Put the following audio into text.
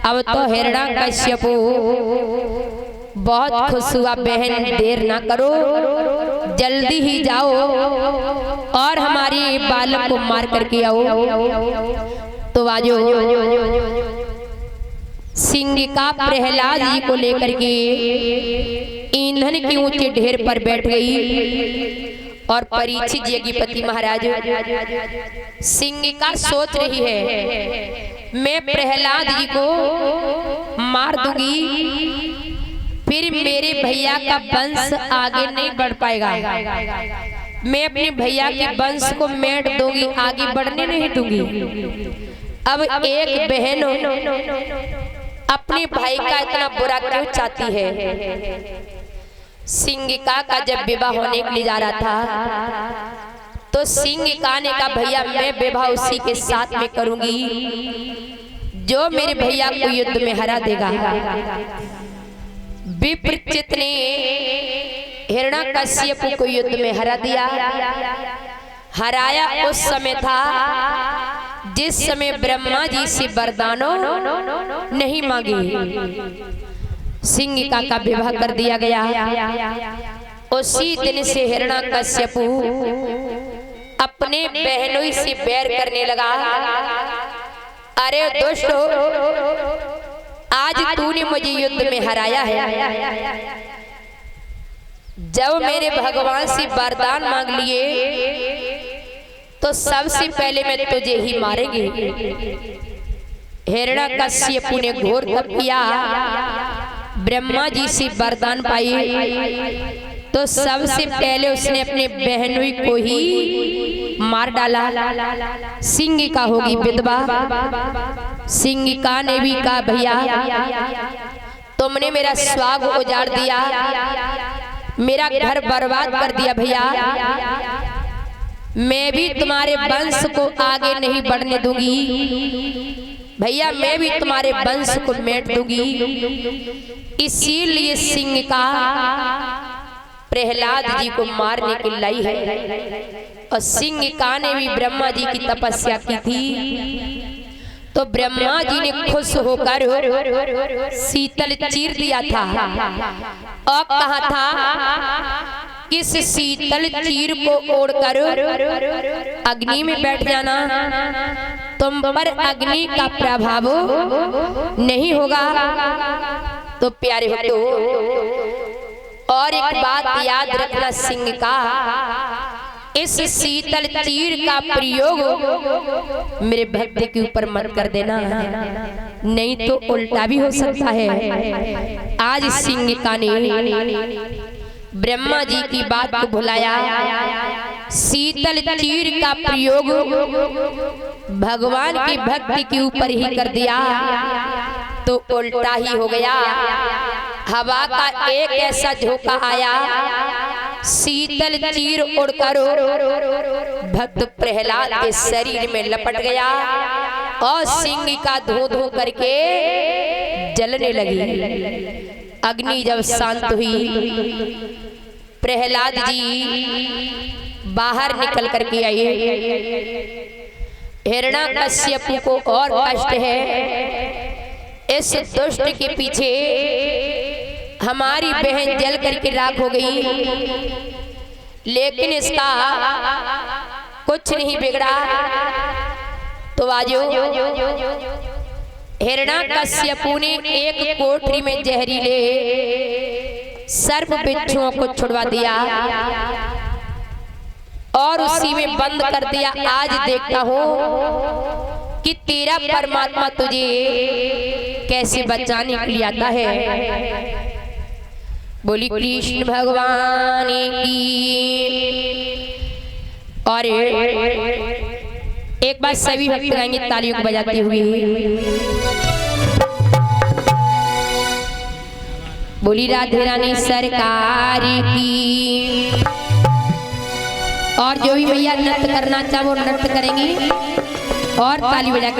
अब तो हिरण्यकश्यप बहुत खुश हुआ। बहन देर ना करो, जल्दी ही जाओ और हमारी बालक को मार करके आओ। तो आजो सिंगिका प्रहलाद जी को लेकर के ईंधन के ऊंचे ढेर पर बैठ गई और परीक्षित यज्ञपति महाराज सिंगिका सोच रही है मैं प्रहलाद जी को मार दूंगी, फिर मेरे भैया का वंश आगे नहीं बढ़ पाएगा। मैं अपने भैया के वंश को मेट दूंगी, आगे बढ़ने नहीं दूंगी। अब एक बहन अपने भाई का इतना बुरा क्यों चाहती है? सिंगिका का जब विवाह होने के लिए जा रहा था तो सिंगिका ने कहा भैया मैं विवाह उसी के साथ में करूंगी जो मेरे भैया को युद्ध में हरा देगा। विप्रचित ने हिरण्यकश्यप को युद्ध में हरा दिया। हराया उस समय था जिस समय ब्रह्मा जी से वरदानों नहीं मांगी। सिंगिका का विवाह कर दिया गया। उसी दिन से हिरण्यकश्यप अपने बहनों से बैर करने लगा। अरे दुष्ट, आज तूने मुझे युद्ध में हराया है, जब मेरे भगवान से वरदान मांग लिए तो सबसे पहले मैं तुझे ही मारेंगे। हिरण्यकश्यप ने घोर तप किया, ब्रह्मा जी से वरदान पाई तो सबसे पहले उसने अपने बहनोई को ही मार डाला। सिंगिका होगी विधवा। सिंगिका ने भी कहा भैया तुमने मेरा स्वाग उजाड़ दिया, मेरा घर बर्बाद कर दिया भैया, मैं भी तुम्हारे वंश को आगे नहीं बढ़ने दूंगी भैया, मैं भी तुम्हारे वंश को मेट दूंगी। इसीलिए सिंगिका प्रहलाद जी को मारने के लाई है। और सिंगिका ने भी ब्रह्मा जी की तपस्या की थी तो ब्रह्मा जी ने खुश होकर शीतल चीर दिया था और कहा था किस शीतल चीर को ओढ़कर अग्नि में बैठ जाना, तुम पर अग्नि का प्रभाव नहीं होगा। तो प्यारे हो और एक बात याद रखना सिंगिका, इस शीतल चीर का प्रयोग मेरे भक्त के ऊपर मत कर देना, नहीं तो उल्टा भी हो सकता है। आज सिंगिका ने ब्रह्मा जी की बात को भुलाया, शीतल चीर का प्रयोग भगवान की भक्ति के ऊपर ही कर दिया तो उल्टा ही हो गया। हवा का एक ऐसा झोंका आया, शीतल चीर उड़कर भक्त प्रहलाद के शरीर में लपट गया और सिंगिका धो धो करके जलने लगी। अग्नि जब शांत हुई, प्रहलाद जी बाहर निकल करके आए। हिरण्यकश्यप को और कष्ट है, इस दुष्ट के पीछे हमारी बहन जल करके राख हो गई, लेकिन इसका कुछ नहीं बिगड़ा। तो आजो हिरण्यकश्यप ने एक कोठरी में जहरीले सर्प बिच्छुओं को छुड़वा दिया और उसी में बंद कर दिया। आज देखता हूँ कि तेरा परमात्मा तुझे कैसे बचाने के लिए आता है। बोली कृष्ण भगवान की। और एक बार सभी भक्त गाएंगे तालियों को बजाते हुए। बोली राधे रानी सरकार की। और जो भी भैया नृत्य करना चाहे वो नृत्य करेंगे और ताली बजा